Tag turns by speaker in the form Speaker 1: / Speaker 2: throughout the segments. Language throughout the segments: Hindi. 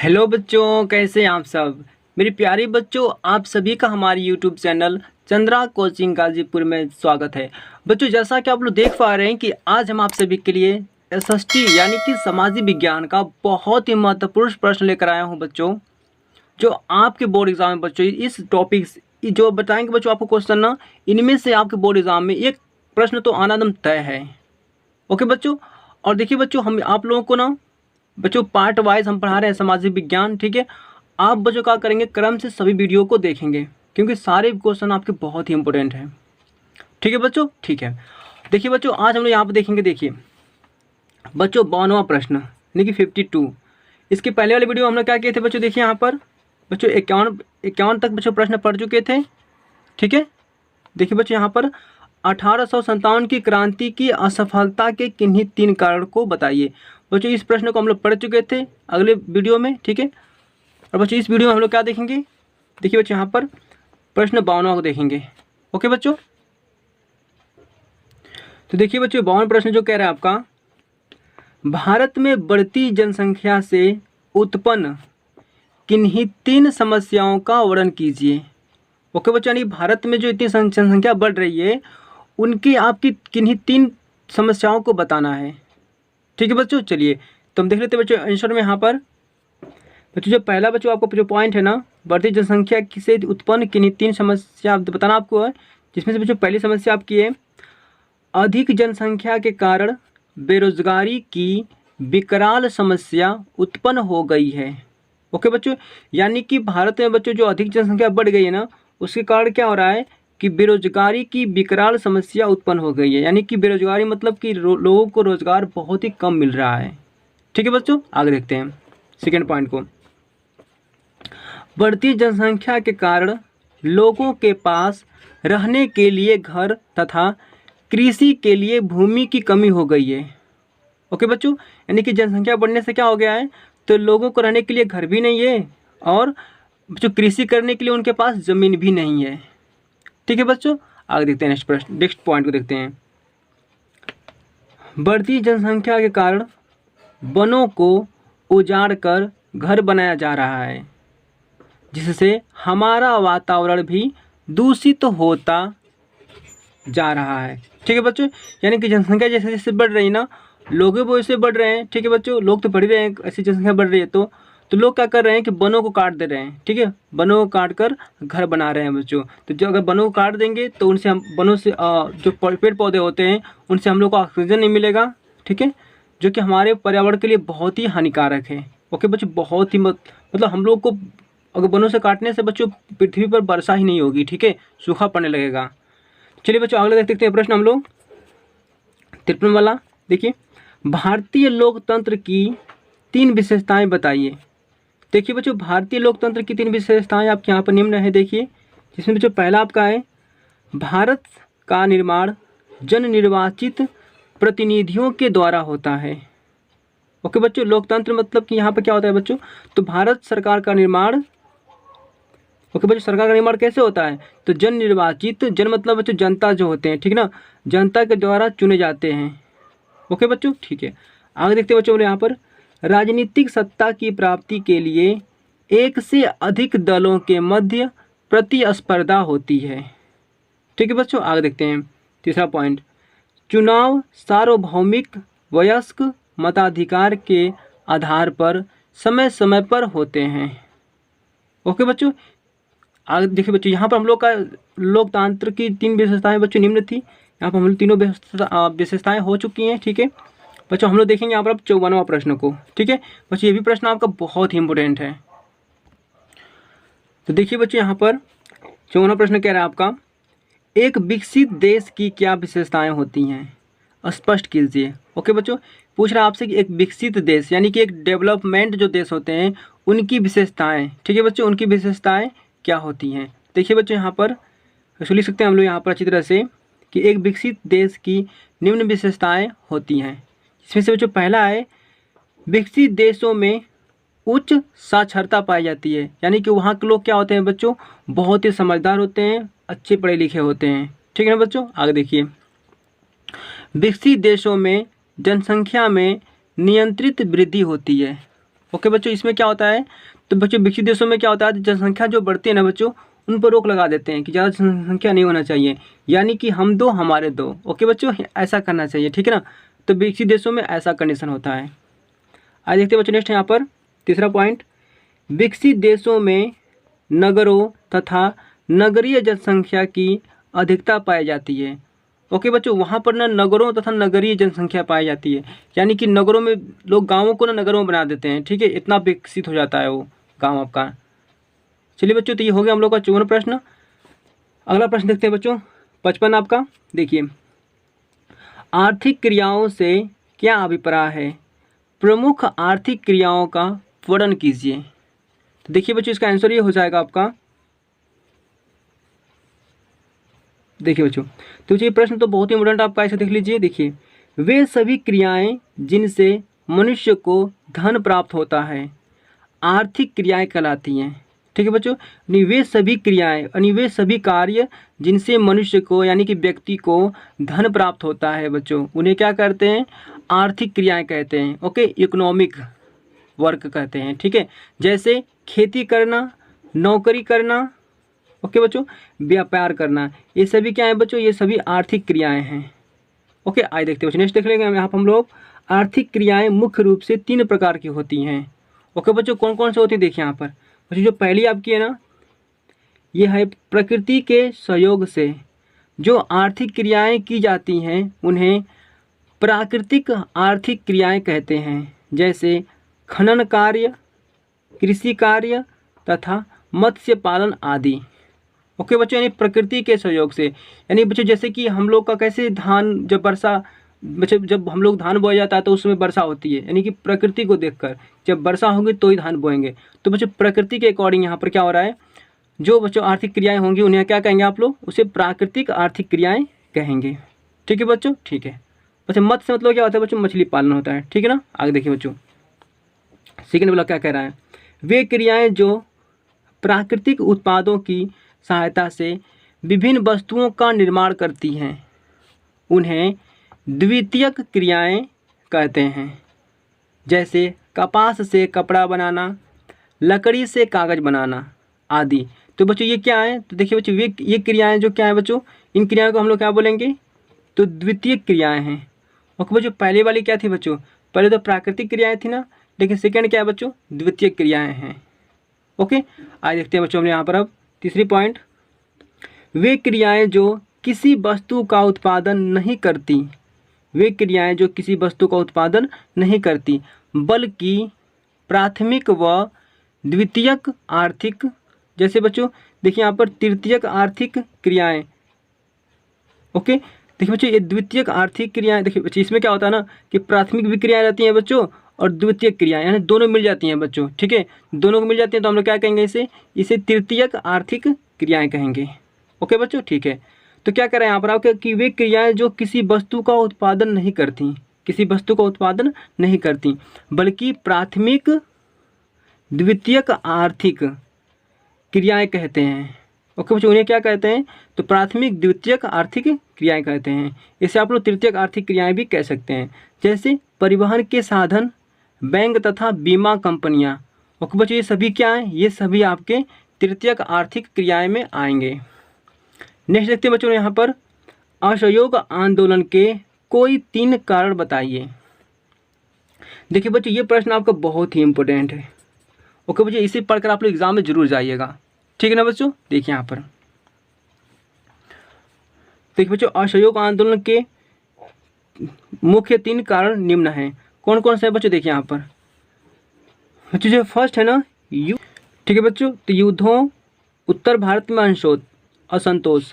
Speaker 1: हेलो बच्चों, कैसे हैं आप सब। मेरे प्यारे बच्चों, आप सभी का हमारे YouTube channel Chandra coaching Ghazipur में स्वागत है। बच्चों, जैसा कि आप लोग देख पा रहे हैं कि आज हम आप सभी के लिए एसएसटी यानी कि सामाजिक विज्ञान का बहुत ही महत्वपूर्ण प्रश्न लेकर आया हूं बच्चों, जो आपके बोर्ड एग्जाम में बच्चों इस टॉपिक जो बताएंगे बच्चों आपको क्वेश्चन ना, इनमें से आपके बोर्ड एग्जाम में एक प्रश्न तो आना एकदम तय है। ओके बच्चों, और देखिए बच्चों, हम आप लोगों को ना बच्चों पार्ट वाइज हम पढ़ा रहे हैं सामाजिक विज्ञान, ठीक है। आप बच्चों क्या करेंगे, क्रम से सभी वीडियो को देखेंगे क्योंकि सारे क्वेश्चन आपके बहुत ही इंपॉर्टेंट हैं। ठीक है बच्चों, ठीक है। देखिए बच्चों, आज हम लोग यहाँ पर देखेंगे, देखिए बच्चों 52वां प्रश्न यानी कि 52। इसके पहले वाले वीडियो हम लोग क्या किए थे बच्चों, देखिए यहाँ पर बच्चों 51 तक बच्चों प्रश्न पढ़ चुके थे, ठीक है। देखिए बच्चों यहाँ पर 1857 की क्रांति की असफलता के किन्हीं 3 कारण को बताइए। बच्चों इस प्रश्न को हम लोग पढ़ चुके थे अगले वीडियो में, ठीक है। और बच्चों इस वीडियो में हम लोग क्या देखेंगे, देखिए बच्चों यहाँ पर प्रश्न 52 को देखेंगे। ओके बच्चों, तो देखिए बच्चों 52 प्रश्न जो कह रहा है आपका, भारत में बढ़ती जनसंख्या से उत्पन्न किन्हीं 3 समस्याओं का वर्णन कीजिए। ओके बच्चों, यानी भारत में जो इतनी जनसंख्या बढ़ रही है उनकी आपकी किन्हीं 3 समस्याओं को बताना है। ठीक है बच्चों, चलिए तो हम देख लेते हैं बच्चों आंसर में। यहाँ पर बच्चों जो पहला बच्चों आपको जो पॉइंट है ना, बढ़ती जनसंख्या से उत्पन्न किन्हीं 3 समस्या बताना आपको है, जिसमें से बच्चों पहली समस्या आपकी है, अधिक जनसंख्या के कारण बेरोजगारी की विकराल समस्या उत्पन्न हो गई है। ओके बच्चों, यानी कि भारत में बच्चों जो अधिक जनसंख्या बढ़ गई है ना, उसके कारण क्या हो रहा है कि बेरोजगारी की विकराल समस्या उत्पन्न हो गई है। यानी कि बेरोजगारी मतलब कि लोगों को रोजगार बहुत ही कम मिल रहा है। ठीक है बच्चों, आगे देखते हैं सेकेंड पॉइंट को। बढ़ती जनसंख्या के कारण लोगों के पास रहने के लिए घर तथा कृषि के लिए भूमि की कमी हो गई है। ओके बच्चों, यानी कि जनसंख्या बढ़ने से क्या हो गया है, तो लोगों को रहने के लिए घर भी नहीं है और जो कृषि करने के लिए उनके पास ज़मीन भी नहीं है। ठीक है बच्चों, आगे देखते हैं नेक्स्ट पॉइंट को देखते हैं। बढ़ती जनसंख्या के कारण वनों को उजाड़ कर घर बनाया जा रहा है, जिससे हमारा वातावरण भी दूषित होता जा रहा है। ठीक है बच्चों, यानी कि जनसंख्या जैसे जैसे बढ़ रही है ना, लोग भी वैसे बढ़ रहे हैं। ठीक है बच्चों, लोग तो बढ़ ही रहे हैं, ऐसी जनसंख्या बढ़ रही है तो लोग क्या कर रहे हैं कि वनों को काट दे रहे हैं। ठीक है, वनों को काट कर घर बना रहे हैं बच्चों। तो जो अगर वनों को काट देंगे तो उनसे हम वनों से जो पेड़ पौधे होते हैं उनसे हम लोग को ऑक्सीजन नहीं मिलेगा। ठीक है, जो कि हमारे पर्यावरण के लिए बहुत ही हानिकारक है। ओके बच्चों, बहुत ही मतलब हम लोग को अगर वनों से काटने से बच्चों पृथ्वी पर वर्षा ही नहीं होगी। ठीक है, सूखा पड़ने लगेगा। चलिए बच्चों अगला देखते हैं प्रश्न हम लोग 53 वाला। देखिए, भारतीय लोकतंत्र की 3 विशेषताएं बताइए। देखिए बच्चों, भारतीय लोकतंत्र की 3 विशेषताएं आपके यहाँ पर निम्न है। देखिए, जिसमें बच्चों पहला आपका है, भारत का निर्माण जन निर्वाचित प्रतिनिधियों के द्वारा होता है। ओके बच्चों, लोकतंत्र मतलब कि यहाँ पर क्या होता है बच्चों, तो भारत सरकार का निर्माण, ओके बच्चों सरकार का निर्माण कैसे होता है, तो जन निर्वाचित, जन मतलब बच्चों जनता जो होते हैं, ठीक ना, जनता के द्वारा चुने जाते हैं। ओके बच्चों, ठीक है। आगे देखते हैं बच्चों बोले यहाँ पर, राजनीतिक सत्ता की प्राप्ति के लिए एक से अधिक दलों के मध्य प्रतिस्पर्धा होती है। ठीक है बच्चों, आगे देखते हैं तीसरा पॉइंट, चुनाव सार्वभौमिक वयस्क मताधिकार के आधार पर समय समय पर होते हैं। ओके बच्चों, आगे देखिए बच्चों, यहाँ पर हम लोग का लोकतंत्र की 3 विशेषताएं बच्चों निम्न थी। यहाँ पर हम लोग तीनों विशेषताएं हो चुकी हैं। ठीक है बच्चों, हम लोग देखेंगे यहाँ पर अब 54वां प्रश्न को। ठीक है बच्चों, ये भी प्रश्न आपका बहुत ही इंपॉर्टेंट है। तो देखिए बच्चों, यहाँ पर 54वां प्रश्न कह रहा है आपका, एक विकसित देश की क्या विशेषताएं होती हैं, स्पष्ट कीजिए। ओके बच्चों, पूछ रहा है आपसे कि एक विकसित देश यानी कि एक डेवलपमेंट जो देश होते हैं उनकी विशेषताएं। ठीक है बच्चों, उनकी विशेषताएं क्या होती हैं। देखिए बच्चों, यहाँ पर लिख सकते हैं हम लोग यहाँ पर अच्छी तरह से कि एक विकसित देश की निम्न विशेषताएं होती हैं। इसमें से बच्चों पहला है, विकसित देशों में उच्च साक्षरता पाई जाती है। यानी कि वहाँ के लोग क्या होते हैं बच्चों, बहुत ही समझदार होते हैं, अच्छे पढ़े लिखे होते हैं। ठीक है ना बच्चों, आगे देखिए, विकसित देशों में जनसंख्या में नियंत्रित वृद्धि होती है। ओके बच्चों, इसमें क्या होता है, तो बच्चों विकसित देशों में क्या होता है, जनसंख्या जो बढ़ती है ना बच्चों, उन पर रोक लगा देते हैं कि ज़्यादा जनसंख्या नहीं होना चाहिए, यानी कि हम दो हमारे दो। ओके बच्चों, ऐसा करना चाहिए, ठीक है ना। तो विकसित देशों में ऐसा कंडीशन होता है। आज देखते हैं बच्चों नेक्स्ट यहाँ पर तीसरा पॉइंट, विकसित देशों में नगरों तथा नगरीय जनसंख्या की अधिकता पाई जाती है। ओके बच्चों, वहाँ पर ना नगरों तथा नगरीय जनसंख्या पाई जाती है, यानी कि नगरों में लोग गाँवों को ना नगरों में बना देते हैं, ठीक है, इतना विकसित हो जाता है वो गाँव आपका। चलिए बच्चों, तो ये हो गया हम लोग का 54 प्रश्न। अगला प्रश्न देखते हैं बच्चों 55 आपका। देखिए, आर्थिक क्रियाओं से क्या अभिप्राय है, प्रमुख आर्थिक क्रियाओं का वर्णन कीजिए। तो देखिए बच्चों, इसका आंसर ये हो जाएगा आपका, देखिए बच्चों, तो ये प्रश्न तो बहुत ही इम्पोर्टेंट आपका, ऐसे देख लीजिए। देखिए, वे सभी क्रियाएं जिनसे मनुष्य को धन प्राप्त होता है आर्थिक क्रियाएं कहलाती हैं, ठीक है बच्चों। यानी वे सभी क्रियाएं, यानी वे सभी कार्य जिनसे मनुष्य को, यानी कि व्यक्ति को धन प्राप्त होता है बच्चों, उन्हें क्या कहते हैं, आर्थिक क्रियाएं कहते हैं। ओके, इकोनॉमिक वर्क कहते हैं, ठीक है। जैसे खेती करना, नौकरी करना, ओके बच्चों, व्यापार करना, ये सभी क्या है बच्चों, ये सभी आर्थिक क्रियाएं हैं। ओके, आइए देखते हैं बच्चों, नेक्स्ट देख लेंगे यहाँ पर हम लोग। आर्थिक क्रियाएं मुख्य रूप से 3 प्रकार की होती हैं। ओके बच्चों, कौन कौन से होती है, देखिए यहाँ पर बच्चों, जो पहली आपकी है ना, ये है प्रकृति के सहयोग से जो आर्थिक क्रियाएं की जाती हैं उन्हें प्राकृतिक आर्थिक क्रियाएं कहते हैं। जैसे खनन कार्य, कृषि कार्य तथा मत्स्य पालन आदि। ओके बच्चों, यानी प्रकृति के सहयोग से, यानी बच्चों जैसे कि हम लोग का कैसे धान, जब वर्षा, बच्चों जब हम लोग धान बोया जाता है तो उसमें वर्षा होती है, यानी कि प्रकृति को देखकर जब वर्षा होगी तो ही धान बोएंगे। तो बच्चों प्रकृति के अकॉर्डिंग यहाँ पर क्या हो रहा है, जो बच्चों आर्थिक क्रियाएं होंगी उन्हें क्या कहेंगे आप लोग, उसे प्राकृतिक आर्थिक क्रियाएं कहेंगे, ठीक है बच्चों, ठीक है। बच्चों मत्स्य से मतलब क्या होता है बच्चों, मछली पालन होता है, ठीक है ना। आगे देखिए बच्चों, सेकेंड वाला क्या कह रहा है, वे क्रियाएं जो प्राकृतिक उत्पादों की सहायता से विभिन्न वस्तुओं का निर्माण करती हैं उन्हें द्वितीयक क्रियाएं कहते हैं। जैसे कपास से कपड़ा बनाना, लकड़ी से कागज़ बनाना आदि। तो बच्चों ये क्या है, तो देखिए बच्चों ये क्रियाएं जो क्या है बच्चों, इन क्रियाओं को हम लोग क्या बोलेंगे, तो द्वितीयक क्रियाएं हैं। ओके बच्चों, पहले वाली क्या थी बच्चों, पहले तो प्राकृतिक क्रियाएं थी ना, लेकिन सेकेंड क्या है बच्चों, द्वितीयक क्रियाएं हैं। ओके, आज देखते हैं बच्चों हमने यहाँ पर अब तीसरी पॉइंट, वे क्रियाएं जो किसी वस्तु का उत्पादन नहीं करती, वे क्रियाएं जो किसी वस्तु का उत्पादन नहीं करती बल्कि प्राथमिक व द्वितीयक आर्थिक, जैसे बच्चों देखिए यहाँ पर तृतीयक आर्थिक क्रियाएं। ओके, देखिए बच्चों ये द्वितीयक आर्थिक क्रियाएं, देखिए बच्चों इसमें क्या होता है ना कि प्राथमिक भी क्रियाएं रहती हैं बच्चों और द्वितीयक क्रियाएं, यानी दोनों मिल जाती हैं बच्चों, ठीक है, दोनों को मिल जाती हैं तो हम लोग क्या कहेंगे, इसे तृतीयक आर्थिक क्रियाएं कहेंगे। ओके बच्चों, ठीक है। तो क्या करें यहाँ पर आप कि वे क्रियाएं जो किसी वस्तु का उत्पादन नहीं करती, किसी वस्तु का उत्पादन नहीं करती बल्कि प्राथमिक द्वितीयक आर्थिक क्रियाएं कहते हैं। ओके बच्चों, उन्हें क्या कहते हैं, तो प्राथमिक द्वितीयक आर्थिक क्रियाएं कहते हैं। इसे आप लोग तृतीयक आर्थिक क्रियाएं भी कह सकते हैं। जैसे परिवहन के साधन, बैंक तथा बीमा कंपनियां। ओके बच्चों, ये सभी क्या हैं, ये सभी आपके तृतीयक आर्थिक क्रियाएं में आएंगे। नेक्स्ट देखते हैं बच्चों यहाँ पर, असहयोग आंदोलन के कोई 3 कारण बताइए। देखिए बच्चों ये प्रश्न आपका बहुत ही इंपॉर्टेंट है। ओके बच्चों, इसे पढ़कर आप लोग एग्जाम में जरूर जाइएगा, ठीक है ना बच्चों। देखिए यहाँ पर देखिए बच्चों, असहयोग आंदोलन के मुख्य 3 कारण निम्न हैं। कौन कौन से हैं बच्चों, देखिए यहाँ पर बच्चों, जो फर्स्ट है ना ठीक है बच्चों, तो युद्धों, उत्तर भारत में असंतोष।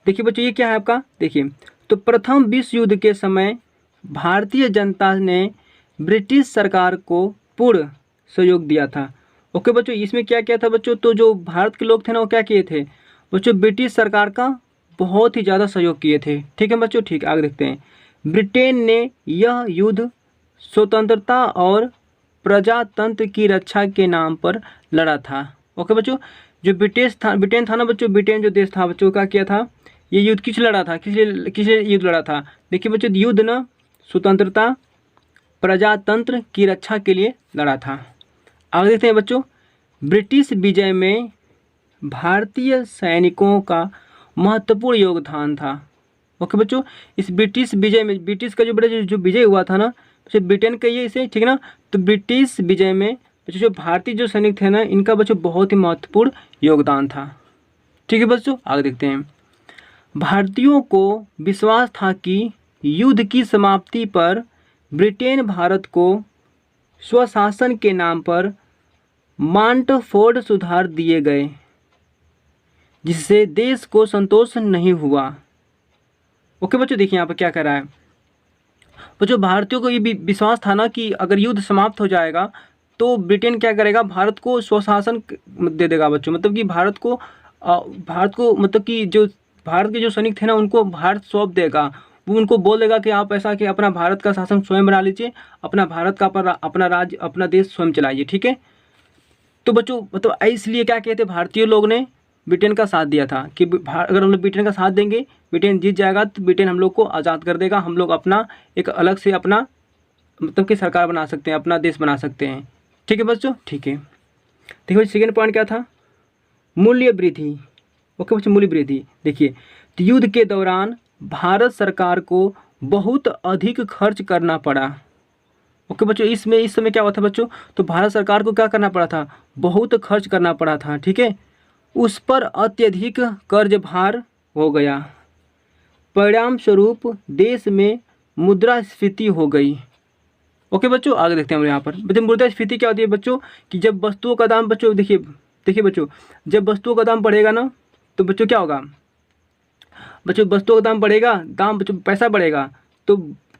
Speaker 1: देखिए बच्चों ये क्या है आपका, देखिए तो प्रथम विश्व युद्ध के समय भारतीय जनता ने ब्रिटिश सरकार को पूर्ण सहयोग दिया था। ओके बच्चों, इसमें क्या किया था बच्चों, तो जो भारत के लोग थे ना वो क्या किए थे बच्चों, ब्रिटिश सरकार का बहुत ही ज़्यादा सहयोग किए थे, ठीक है बच्चों, ठीक। आगे देखते हैं, ब्रिटेन ने यह युद्ध स्वतंत्रता और प्रजातंत्र की रक्षा के नाम पर लड़ा था। ओके बच्चों, जो ब्रिटेन था ना बच्चों, ब्रिटेन जो देश था बच्चों, क्या किया था, ये युद्ध किस लड़ा था, किस युद्ध लड़ा था, देखिए बच्चों युद्ध ना स्वतंत्रता प्रजातंत्र की रक्षा के लिए लड़ा था। आगे देखते हैं बच्चों, ब्रिटिश विजय में भारतीय सैनिकों का महत्वपूर्ण योगदान था। ओके बच्चों, इस ब्रिटिश विजय में, ब्रिटिश का जो विजय हुआ था ना, बच्चों ब्रिटेन का ये इसे, ठीक है ना, तो ब्रिटिश विजय में बच्चों जो भारतीय जो सैनिक थे ना, इनका बच्चों बहुत ही महत्वपूर्ण योगदान था। ठीक है बच्चों, आगे देखते हैं। भारतीयों को विश्वास था कि युद्ध की समाप्ति पर ब्रिटेन भारत को स्वशासन के नाम पर मांटफोर्ड सुधार दिए गए, जिससे देश को संतोष नहीं हुआ। ओके बच्चों, देखिए यहाँ पर क्या कर रहा है बच्चों, भारतीयों को ये विश्वास था ना कि अगर युद्ध समाप्त हो जाएगा तो ब्रिटेन क्या करेगा, भारत को स्वशासन दे देगा बच्चों, मतलब कि भारत को मतलब कि जो भारत के जो सैनिक थे ना, उनको भारत सौंप देगा। वो उनको बोल देगा कि आप ऐसा कि अपना भारत का शासन स्वयं बना लीजिए, अपना भारत का अपना राज्य, अपना देश स्वयं चलाइए। ठीक है, तो बच्चों मतलब इसलिए क्या कहते, भारतीय लोग ने ब्रिटेन का साथ दिया था कि अगर हम लोग ब्रिटेन का साथ देंगे, ब्रिटेन जीत जाएगा तो ब्रिटेन हम लोग को आज़ाद कर देगा, हम लोग अपना एक अलग से अपना मतलब कि सरकार बना सकते हैं, अपना देश बना सकते हैं। ठीक है बच्चों, ठीक है। देखिए सेकेंड पॉइंट क्या था, मूल्य वृद्धि। ओके बच्चों, मूल्य वृद्धि देखिए, तो युद्ध के दौरान भारत सरकार को बहुत अधिक खर्च करना पड़ा। ओके बच्चों, इस समय क्या हुआ था बच्चों, तो भारत सरकार को क्या करना पड़ा था, बहुत खर्च करना पड़ा था। ठीक है, उस पर अत्यधिक कर्ज भार हो गया, परिणाम स्वरूप देश में मुद्रास्फीति हो गई। ओके बच्चों, आगे देखते हैं हम यहाँ पर। बच्चों मुद्रास्फीति क्या होती है बच्चों, कि जब वस्तुओं का दाम, बच्चों देखिए बच्चों, जब वस्तुओं का दाम बढ़ेगा ना, तो बच्चों क्या होगा, बच्चों वस्तुओं का दाम बढ़ेगा, दाम बच्चों पैसा बढ़ेगा, तो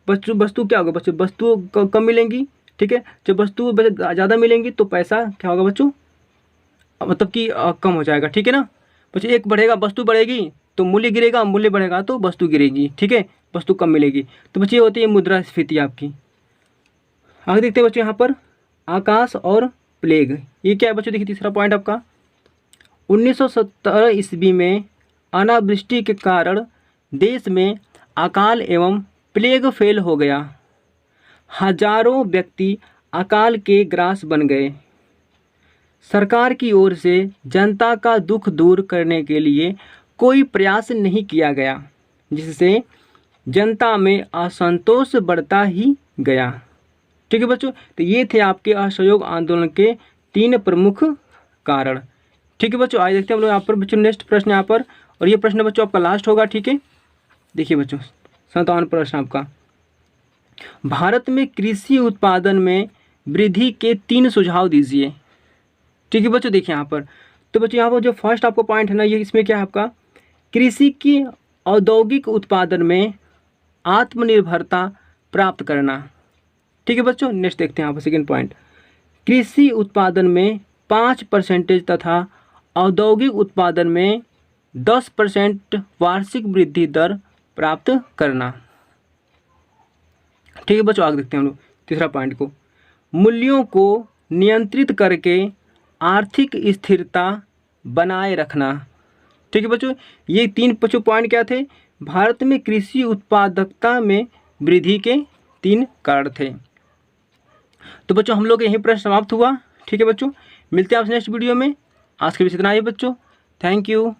Speaker 1: बच्चों वस्तु क्या होगा, बच्चों वस्तु कम मिलेंगी। ठीक है, जब वस्तु ज़्यादा मिलेंगी तो पैसा क्या होगा बच्चों, मतलब कि कम हो जाएगा। ठीक है ना बच्चों, एक बढ़ेगा वस्तु बढ़ेगी तो मूल्य गिरेगा, मूल्य बढ़ेगा तो वस्तु गिरेगी। ठीक है, वस्तु कम मिलेगी, तो बच्चे ये होती है मुद्रास्फीति आपकी। आगे देखते हैं बच्चों यहाँ पर, आकाश और प्लेग, ये क्या है बच्चों, देखिए तीसरा पॉइंट आपका, 1917 ईस्वी में अनावृष्टि के कारण देश में अकाल एवं प्लेग फैल हो गया, हजारों व्यक्ति अकाल के ग्रास बन गए। सरकार की ओर से जनता का दुख दूर करने के लिए कोई प्रयास नहीं किया गया, जिससे जनता में असंतोष बढ़ता ही गया। ठीक है बच्चों, तो ये थे आपके असहयोग आंदोलन के 3 प्रमुख कारण। ठीक है बच्चों, आज देखते हैं हम लोग यहाँ पर बच्चों नेक्स्ट प्रश्न यहाँ पर, और ये प्रश्न बच्चों आपका लास्ट होगा। ठीक है, देखिए बच्चों 57 प्रश्न आपका, भारत में कृषि उत्पादन में वृद्धि के 3 सुझाव दीजिए। ठीक है बच्चों, देखिए यहाँ पर, तो बच्चों यहाँ पर जो फर्स्ट आपका पॉइंट है ना, ये इसमें क्या है आपका, कृषि की औद्योगिक उत्पादन में आत्मनिर्भरता प्राप्त करना। ठीक है बच्चों, नेक्स्ट देखते हैं यहाँ पर सेकेंड पॉइंट, कृषि उत्पादन में 5% तथा औद्योगिक उत्पादन में 10% वार्षिक वृद्धि दर प्राप्त करना। ठीक है बच्चों, आगे देखते हैं हम लोग तीसरा पॉइंट को, मूल्यों को नियंत्रित करके आर्थिक स्थिरता बनाए रखना। ठीक है बच्चों, ये 3 बच्चों पॉइंट क्या थे, भारत में कृषि उत्पादकता में वृद्धि के 3 कारण थे। तो बच्चों हम लोग यहीं प्रश्न समाप्त हुआ। ठीक है बच्चों, मिलते हैं आपसे नेक्स्ट वीडियो में। आज के लिए इतना ही बच्चों, थैंक यू।